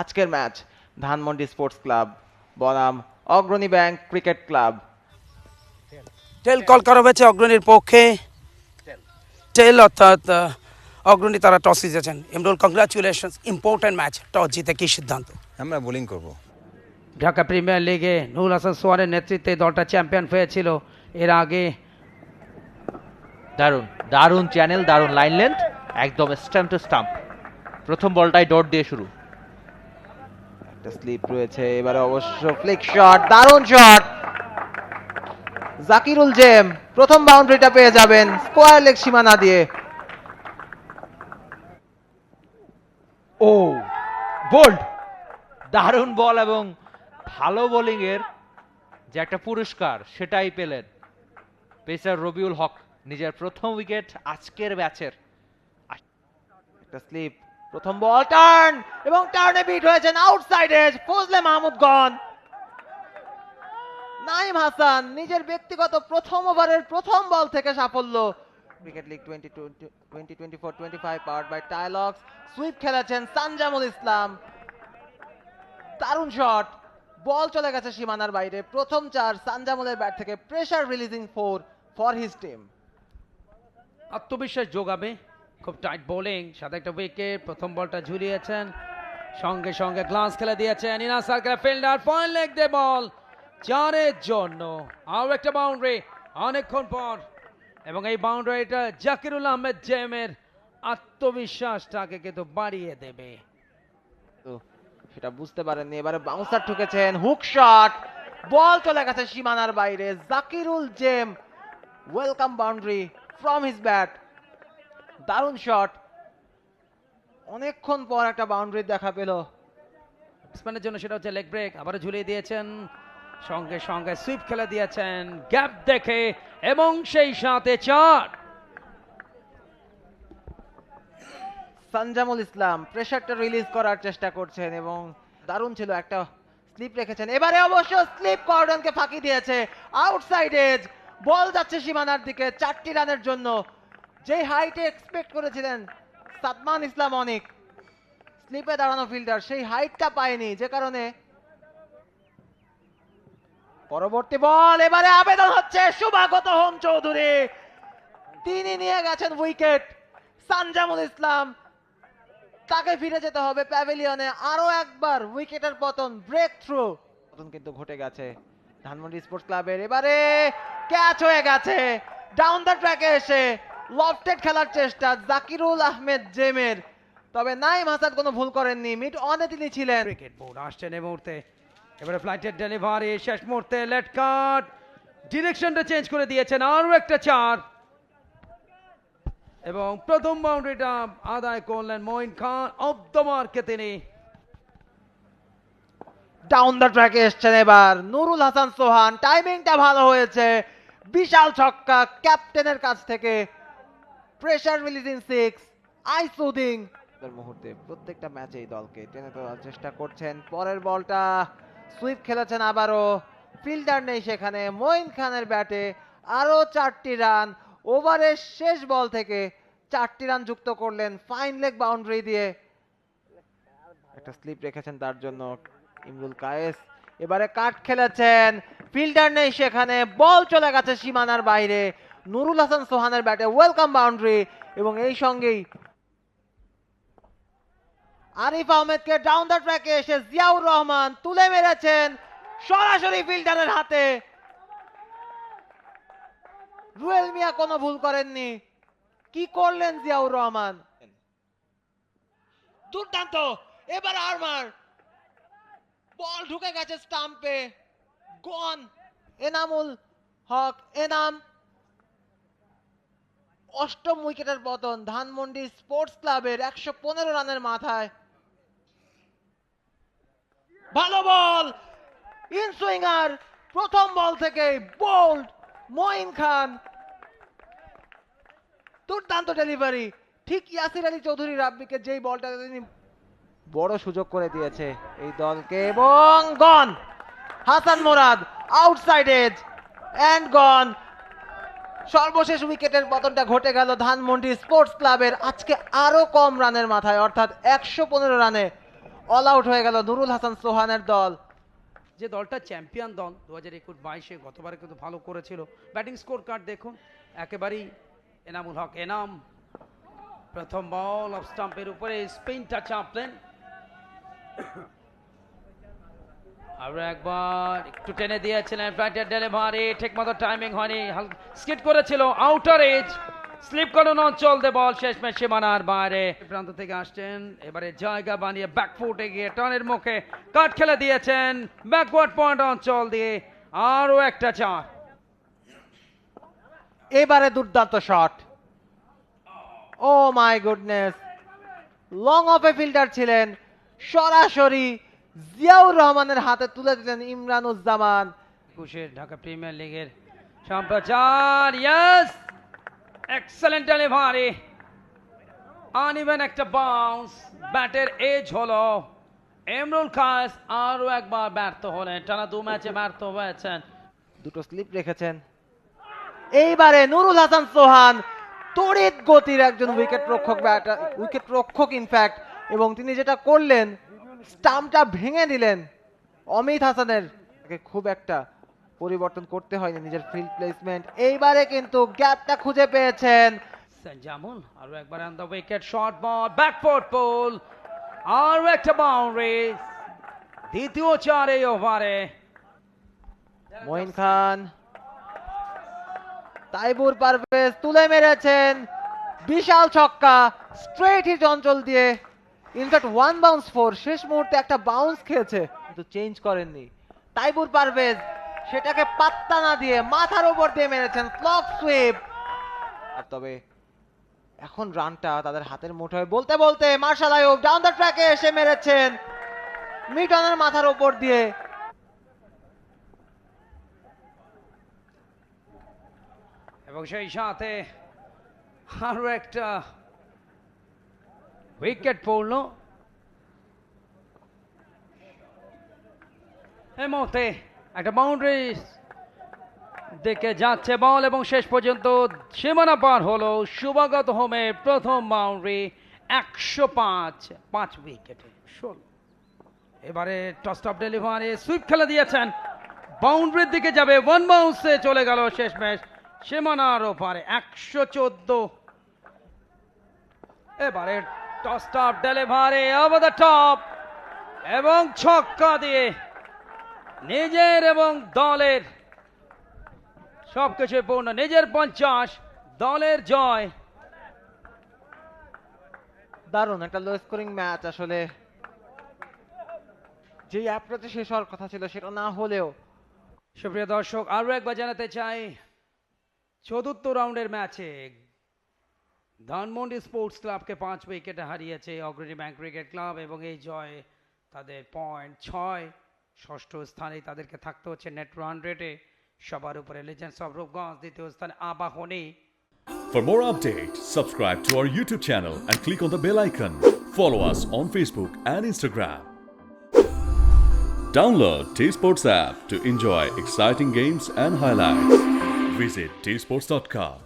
আজকের match Dhanmondi sports club বনাম অগ্রণী ব্যাংক ক্রিকেট ক্লাব। টেল কল করা হয়েছে অগ্রণীর পক্ষে। টেল অর্থাৎ অগ্রণী তারা টস জিতেছেন। Imrul, congratulations, important match. Toss জিতে কি সিদ্ধান্ত? আমরা বোলিং করব। ঢাকা প্রিমিয়ার লিগে নুরুল হাসান সোহানের নেতৃত্বে দলটা চ্যাম্পিয়ন হয়েছিল এর আগে। দারুণ দারুণ চ্যানেল, দারুণ লাইন লেন্থ, একদম স্টাম্প টু স্টাম্প। প্রথম বলটাই ডট দিয়ে শুরু। একটা স্লিপ রয়েছে, এবারে অবশ্য ফ্লিক শট, দারুণ শট। জাকিরুল জেম প্রথম বাউন্ডারিটা পেয়ে যাবেন স্কোয়ার লেগ সীমানা দিয়ে। ও বোল্ড, দারুণ বল এবং ভালো বোলিং এর যে একটা পুরস্কার সেটাই পেলেন পেসার রবিউল হক। নিজের প্রথম উইকেট আজকের ম্যাচের। একটা স্লিপ, প্রথম বল, টার্ন এবং টার্নে বিট হয়েছেন outside edge. Fazle Mahmud gone. Naim Hasan নিজের ব্যক্তিগত প্রথম ওভারের প্রথম বল থেকে সাফল্য। Cricket league 2024-25 powered by Tilex. Sweep খেলেছেন সানজামুল ইসলাম। দারুণ শট, বল চলে গেছে সীমানার বাইরে। প্রথম চার সানজামুলের ব্যাট থেকে, pressure releasing for his team. আত্মবিশ্বাস যোগাবে, খুব টাইট বোলিং, সাথে একটা উইকেট। প্রথম বলটা ঝুলিয়েছেন, সঙ্গে সঙ্গে গ্লাস খেলে দিয়েছেন inner circle fielder. Point leg দে বল চারের জন্য। আরও একটা বাউন্ডারি অনেকক্ষণ পর, এবং এই বাউন্ডারিটা জাকিরুল আহমেদ জেমের আত্মবিশ্বাসটাকে কিন্তু বাড়িয়ে দেবে। তো সেটা বুঝতে পারেননি, এবারে বাউন্সার ঠুকেছেন, হুক শট, বল চলে গেছে সীমানার বাইরে। জাকিরুল জেম welcome boundary from his bat. দারুণ শট, অনেকক্ষণ পর একটা বাউন্ডারি দেখা পেল। ব্যাটসম্যানের জন্য সেটা হচ্ছে লেগ ব্রেক। আবারও ঝুলিয়ে দিয়েছেন, সঙ্গে সঙ্গে সুইপ খেলে দিয়েছেন গ্যাপ দেখে, এবং সেই সাথে চার। সানজামুল ইসলাম প্রেসারটা রিলিজ করার চেষ্টা করছেন এবং দারুণ ছিল, একটা স্লিপ রেখেছেন। এবারে অবশ্য স্লিপ কর্ডনকে ফাঁকি দিয়েছে আউটসাইড এজ। বল যাচ্ছে সীমানার দিকে 4টি রানের জন্য। যে হাইটে এক্সপেক্ট করেছিলেন সাদমান ইসলাম অনিক, স্লিপে দাঁড়ানো ফিল্ডার, সেই হাইটটা পায়নি, যে কারণে পরবর্তী বল। এবারে আবেদন হচ্ছে শুভাগত হোম চৌধুরী, তিনি নিয়ে গেছেন উইকেট। সানজামুল ইসলাম, তাকে ফিরে যেতে হবে প্যাভিলিয়নে। আরো একবার উইকেটের পতন, ব্রেক থ্রু পতন কিন্তু ঘটে গেছে ধানমন্ডি স্পোর্টস ক্লাবের। এবারে ক্যাচ হয়ে গেছে ডাউন দ্য ট্র্যাকে এসে। লফটেড খেলার চেষ্টা জাকিরুল আহমেদ জেমের, তবে নাইম হাসান কোনো ভুল করেননি, মিড অনে তিনি ছিলেন। ক্রিকেট বোর্ড আসছেন এই মুহূর্তে। এবারে ফ্লাইটের ডেলিভারি শেষ মুহূর্তে লেট কাট, ডিরেকশনটা চেঞ্জ করে দিয়েছেন। আরও একটা চার, এবং প্রথম বাউন্ডারিটা আদায় করলেন মঈন খান। অফ দ্য মার্কে তিনি। ডাউন দ্য ট্র্যাকে এসছেন এবার নুরুল হাসান সোহান। টাইমিংটা ভালো হয়েছে, বিশাল ছক্কা ক্যাপ্টেনের কাছ থেকে। Pressure releasing six, I soothing মুহূর্তে প্রত্যেকটা ম্যাচে এই দলকে টেনে তোলার চেষ্টা করছেন। পরের বলটা সুইপ খেলেছেন আবারও, ফিল্ডার নেই সেখানে। মঈন খানের ব্যাটে আরো 4টি রান। ওভারের শেষ বল থেকে 4টি রান যুক্ত করলেন ফাইন লেগ বাউন্ডারি দিয়ে। একটা স্লিপ রেখেছেন তার জন্য ইমরুল কায়েস। এবারে কাট খেলেছেন, ফিল্ডার নেই সেখানে, বল চলে গেছে সীমানার বাইরে। নুরুল হাসান সোহানের ব্যাটে ওয়েলকাম বাউন্ডারি, এবং এই সঙ্গেই আরিফ আহমেদকে ডাউন দ্য ট্র্যাকে এসে জিয়াউর রহমান তুলে মেরেছেন সরাসরি ফিল্ডারের হাতে। রুয়েল মিয়া কোনো ভুল করেননি, কি করলেন জিয়াউর রহমান, দুর্দান্ত। এবার আরমার, বল ঢুকে গেছে স্টাম্পে, গন। এনামুল হক, এনাম, 8ম উইকেটের পতন ধানমন্ডি স্পোর্টস ক্লাবের 115 রানের মাথায়। ভালো বল, ইন সুইঙ্গার, প্রথম বল থেকে বোল্ড মঈন খান। দুর্দান্ত ডেলিভারি, ঠিক ইয়াসির আলী চৌধুরী রাব্বিকে যেই বলটা তিনি বড় সুযোগ করে দিয়েছে এই দলকে। এবং gone, Hasan Morad outside edge and gone. সর্বশেষ উইকেটের পতনটা ঘটে গেল ধানমন্ডি স্পোর্টস ক্লাবের আজকে আরো কম রানের মাথায়, অর্থাৎ 115 রানে। অল আউট হয়ে গেল নুরুল হাসান সোহানের দল। যে দলটা চ্যাম্পিয়ন দল 2021-22-এ গতবারে কিন্তু ভালো করেছিল। ব্যাটিং স্কোর কার্ড দেখুন একেবারেই এনামুল হক এনাম। প্রথম বল অফ স্টাম্পের উপরে স্পিনটা চাপলেন, আরো একবার একটু টেনে দিয়েছিলেন, ফ্লাইটের ডেলিভারি ঠিক মতো টাইমিং হয়নি, স্কিড করেছিল আউটার এজ, স্লিপ করানো অঞ্চল দে বল শেষমেশ সীমানার বাইরে। প্রান্ত থেকে আসছেন, এবারে জায়গা বানিয়ে ব্যাকফুটে গিয়ে টানের মুখে কাট খেলে দিয়েছেন ব্যাকওয়ার্ড পয়েন্ট অঞ্চল দিয়ে, আরো একটা 4। এবারে দুর্দান্ত shot, oh my goodness, long অফে ফিল্ডার ছিলেন, সরাসরি জিয়াউর রহমানের হাতে তুলে দিলেন ইমরানুজ্জামান। 21-এর ঢাকা প্রিমিয়ার লিগের সম্প্রচার, ইয়েস, এক্সেলেন্ট ডেলিভারি, আনইভেন একটা বাউন্স, ব্যাটের এজ হলো এমরুল খাস, আরো একবার ব্যর্থ হলেন, টানা 2 ম্যাচে ব্যর্থ হয়েছেন। দুটো স্লিপ রেখেছেন। এইবারে নুরুল হাসান সোহান তড়িৎ গতির একজন উইকেট রক্ষক, উইকেট রক্ষক ইনফ্যাক্ট, এবং তিনি যেটা করলেন স্টাম্পটা ভেঙে দিলেন। অমিত হাসানের খুব একটা পরিবর্তন করতে হয়নি নিজের ফিল্ড প্লেসমেন্ট, এইবারে কিন্তু গ্যাপটা খুঁজে পেয়েছেন। জামুল আরো একবার on the wicket, short ball, back foot pull, আরো একটা বাউন্ডারি, দ্বিতীয় 4 এই ওভারে। মঈন খান, তাইবুর পারভেজ তুলে মেরেছেন, বিশাল ছক্কা, স্ট্রেট হিট অঞ্চল দিয়ে, ইনফ্যাক্ট 1 বাউন্স 4, শেষ মুহূর্তে একটা বাউন্স খেয়েছে কিন্তু চেঞ্জ করেননি তাইবুর পারভেজ, সেটাকে পাত্তা না দিয়ে মাথার উপর দিয়ে মেরেছেন স্লগ সুইপ। আর তবে এখন রানটা তাদের হাতের মুঠোয় বলতে বলতে মার্শাল আইয়ুব ডাউন দ্য ট্র্যাকে এসে মেরেছেন মিটনের মাথার উপর দিয়ে। এবং সেই সাথে আরো একটা উইকেট পড়ল। এই মুহূর্তে একটা বাউন্ডারি দিকে যাচ্ছে বল এবং শেষ পর্যন্ত সীমানা পার হলো শুভাগত হোমের প্রথম বাউন্ডারি, 105 উইকেটে 16। এবারে টস অফ ডেলিভারি, সুইপ খেলে দিয়েছেন, বাউন্ডারির দিকে যাবে, 1 বাউন্সে চলে গেল শেষমেশ সীমানার ওপারে, 114। এবারে toss of delivery over the top এবং ছক্কা দিয়ে নিজের এবং দলের সবকিছু পূর্ণ, নিজের 50, দলের জয়। দারুণ একটা লো স্কোরিং ম্যাচ, আসলে যে অ্যাপ্রোচে শেষ হওয়ার কথা ছিল সেটা না হলেও। সুপ্রিয় দর্শক, আরো একবার জানাতে চাই, চতুর্থ রাউন্ডের ম্যাচে ধানমন্ডি স্পোর্টস ক্লাবকে 5 উইকেটে হারিয়েছে অগ্রণী ব্যাংক ক্রিকেট ক্লাব, এবং এই জয়ে তাদের পয়েন্ট 6, ষষ্ঠ স্থানে তাদেরকে থাকতে হচ্ছে নেট রান রেটে, সবার উপরে লেজেন্ডস অফ রূপগঞ্জ, দ্বিতীয় স্থানে Abahani. For more updates, subscribe to our YouTube channel and click on the bell icon. Follow us on Facebook and Instagram. Download T-Sports app to enjoy exciting games and highlights. Visit tsports.com.